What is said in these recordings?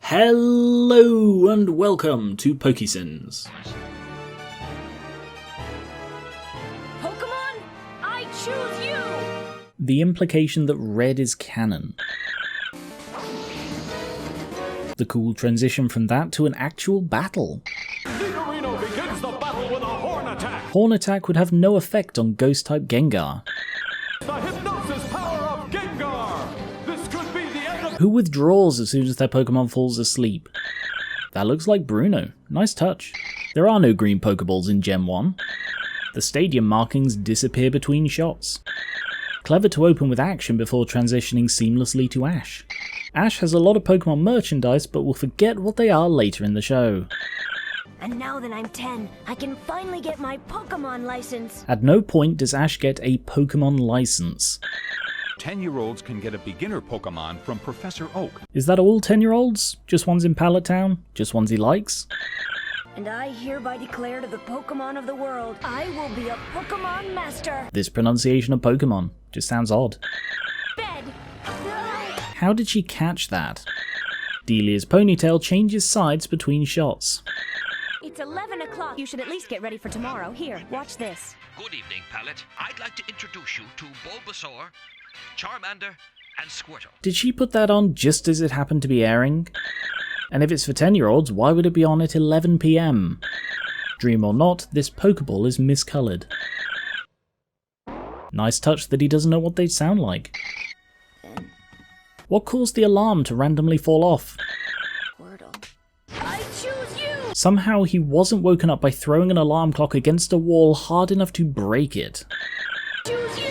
Hello and welcome to PokéSins. Pokemon, I choose you! The implication that red is canon. The cool transition from that to an actual battle. The arena begins the battle with a Horn Attack! Horn Attack would have no effect on Ghost-type Gengar. The hypnosis power of Gengar! This could be the end of— Who withdraws as soon as their Pokemon falls asleep? That looks like Bruno. Nice touch. There are no green Pokeballs in Gen 1. The stadium markings disappear between shots. Clever to open with action before transitioning seamlessly to Ash. Ash has a lot of Pokemon merchandise, but will forget what they are later in the show. And now that I'm 10, I can finally get my Pokemon license. At no point does Ash get a Pokemon license. 10-year-olds can get a beginner Pokemon from Professor Oak. Is that all 10-year-olds? Just ones in Pallet Town? Just ones he likes? And I hereby declare to the Pokemon of the world, I will be a Pokemon Master. This pronunciation of Pokemon just sounds odd. Bed. How did she catch that? Delia's ponytail changes sides between shots. It's 11 o'clock. You should at least get ready for tomorrow. Here, watch this. Good evening, Pallet. I'd like to introduce you to Bulbasaur, Charmander, and Squirtle. Did she put that on just as it happened to be airing? And if it's for 10-year-olds, why would it be on at 11 PM? Dream or not, this Pokeball is miscoloured. Nice touch that he doesn't know what they'd sound like. What caused the alarm to randomly fall off? Squirtle. I choose you! Somehow he wasn't woken up by throwing an alarm clock against a wall hard enough to break it. Choose you!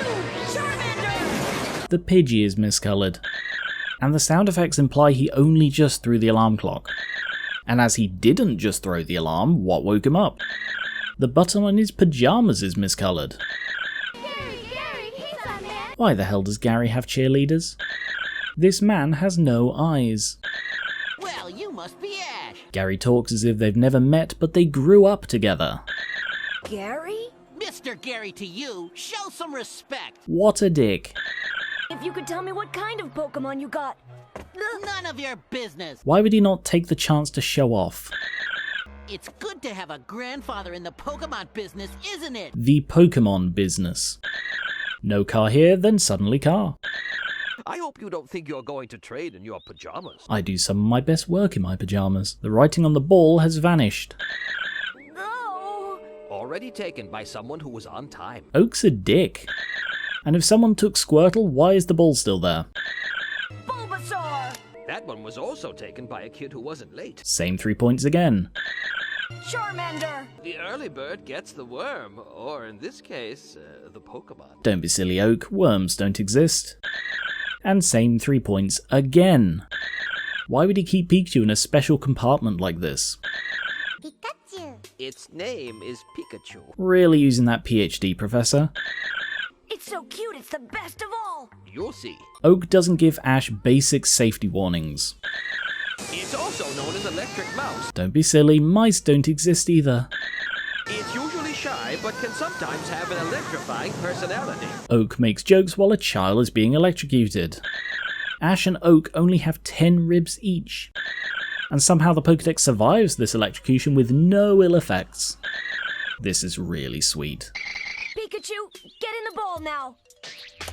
Charmander! The Pidgey is miscoloured. And the sound effects imply he only just threw the alarm clock. And as he didn't just throw the alarm, what woke him up? The button on his pyjamas is miscoloured. Gary, he's a man! Why the hell does Gary have cheerleaders? This man has no eyes. Well, you must be Ash. Gary talks as if they've never met, but they grew up together. Gary? Mr. Gary to you, show some respect. What a dick. If you could tell me what kind of Pokemon you got. None of your business. Why would he not take the chance to show off? It's good to have a grandfather in the Pokemon business, isn't it? The Pokemon business. No car here, then suddenly car. I hope you don't think you're going to trade in your pajamas. I do some of my best work in my pyjamas. The writing on the ball has vanished. No! Already taken by someone who was on time. Oak's a dick. And if someone took Squirtle, why is the ball still there? Bulbasaur! That one was also taken by a kid who wasn't late. Same 3 points again. Charmander! The early bird gets the worm, or in this case, the Pokemon. Don't be silly, Oak. Worms don't exist. And same 3 points again. Why would he keep Pikachu in a special compartment like this? Pikachu! Its name is Pikachu. Really using that PhD, Professor? It's so cute, it's the best of all! You'll see. Oak doesn't give Ash basic safety warnings. It's also known as Electric Mouse. Don't be silly, mice don't exist either. It's usually shy, but can sometimes have an electrifying personality. Oak makes jokes while a child is being electrocuted. Ash and Oak only have 10 ribs each. And somehow the Pokédex survives this electrocution with no ill effects. This is really sweet. Pikachu, get in the ball now!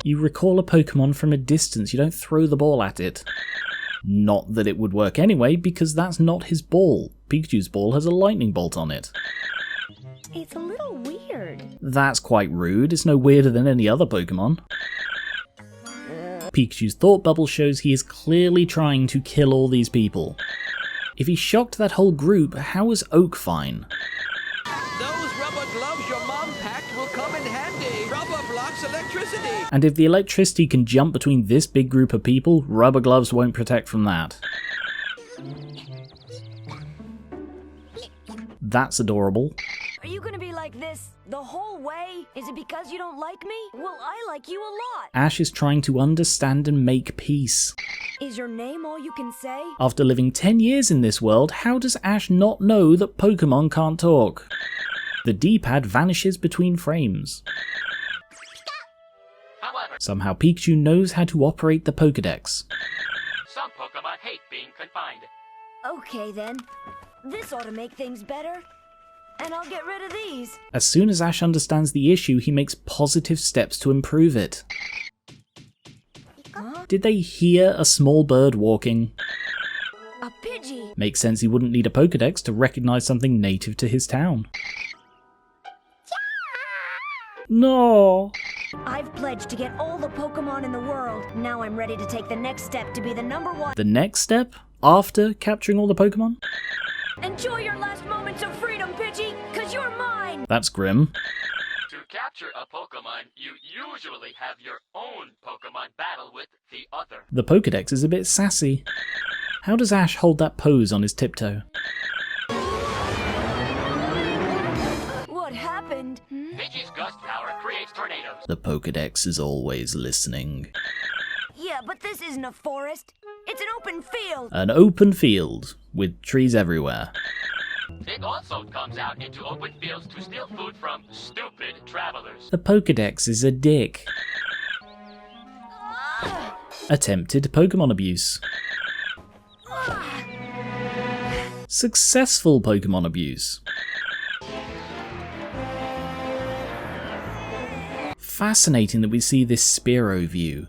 You recall a Pokemon from a distance, you don't throw the ball at it. Not that it would work anyway, because that's not his ball. Pikachu's ball has a lightning bolt on it. It's a little weird. That's quite rude, it's no weirder than any other Pokemon. Pikachu's thought bubble shows he is clearly trying to kill all these people. If he shocked that whole group, how is Oak fine? Those rubber gloves your mom packed will come in handy. Rubber blocks electricity. And if the electricity can jump between this big group of people, rubber gloves won't protect from that. That's adorable. Are you gonna be like this the whole way? Is it because you don't like me? Well, I like you a lot. Ash is trying to understand and make peace. Is your name all you can say? After living 10 years in this world, how does Ash not know that Pokemon can't talk? The D-pad vanishes between frames. Somehow Pikachu knows how to operate the Pokédex. Some Pokemon hate being confined. Okay then. This ought to make things better. And I'll get rid of these. As soon as Ash understands the issue, he makes positive steps to improve it. Huh? Did they hear a small bird walking? A Pidgey. Makes sense he wouldn't need a Pokédex to recognize something native to his town. No! I've pledged to get all the Pokemon in the world. Now I'm ready to take the next step to be the #1. The next step? After capturing all the Pokemon? Enjoy your last moments of freedom, Pidgey, cause you're mine! That's grim. To capture a Pokemon, you usually have your own Pokemon battle with the other. The Pokédex is a bit sassy. How does Ash hold that pose on his tiptoe? What happened? Pidgey's gust power creates tornadoes. The Pokédex is always listening. Yeah, but this isn't a forest. It's an open field. An open field, with trees everywhere. It also comes out into open fields to steal food from stupid travelers. The Pokédex is a dick. Attempted Pokemon abuse. Successful Pokemon abuse. Fascinating that we see this Spearow view.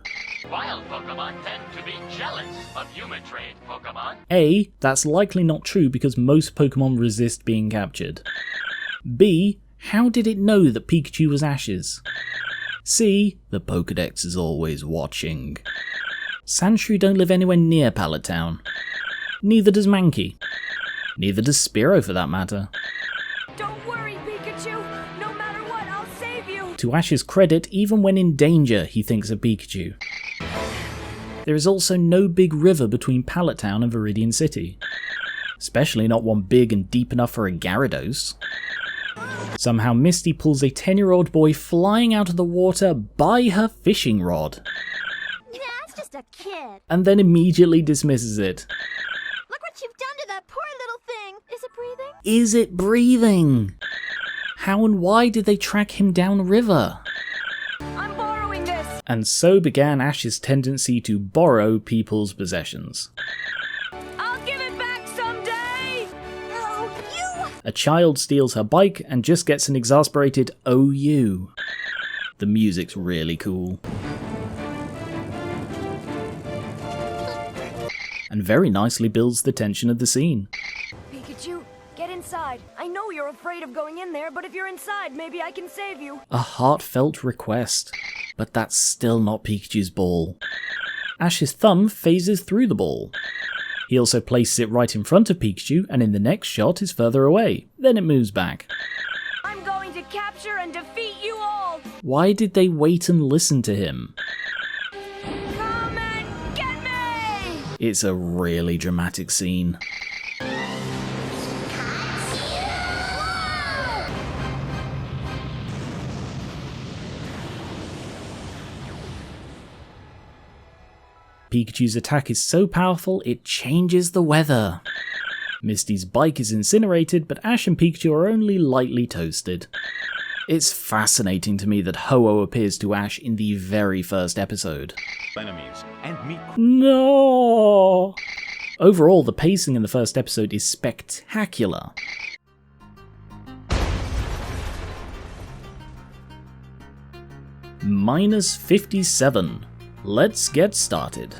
Wild Pokemon tend to be jealous of human-trained Pokemon. A, that's likely not true because most Pokemon resist being captured. B, how did it know that Pikachu was Ash's? C, the Pokédex is always watching. Sandshrew don't live anywhere near Pallet Town. Neither does Mankey. Neither does Spearow for that matter. Don't worry, Pikachu. No matter what, I'll save you. To Ash's credit, even when in danger, he thinks of Pikachu. There is also no big river between Pallet Town and Viridian City. Especially not one big and deep enough for a Gyarados. Somehow Misty pulls a 10-year-old boy flying out of the water by her fishing rod. That's just a kid. And then immediately dismisses it. Look what you've done to that poor little thing. Is it breathing? Is it breathing? How and why did they track him downriver? I'm borrowing this. And so began Ash's tendency to borrow people's possessions. I'll give it back someday. No, you! A child steals her bike and just gets an exasperated "Oh you." The music's really cool. And very nicely builds the tension of the scene. Pikachu, get inside. I know you're afraid of going in there, but if you're inside, maybe I can save you. A heartfelt request. But that's still not Pikachu's ball. Ash's thumb phases through the ball. He also places it right in front of Pikachu, and in the next shot is further away. Then it moves back. I'm going to capture and defeat you all. Why did they wait and listen to him? Come and get me! It's a really dramatic scene. Pikachu's attack is so powerful, it changes the weather. Misty's bike is incinerated, but Ash and Pikachu are only lightly toasted. It's fascinating to me that Ho-Oh appears to Ash in the very first episode. Enemies and meet. No! Overall, the pacing in the first episode is spectacular. -57. Let's get started.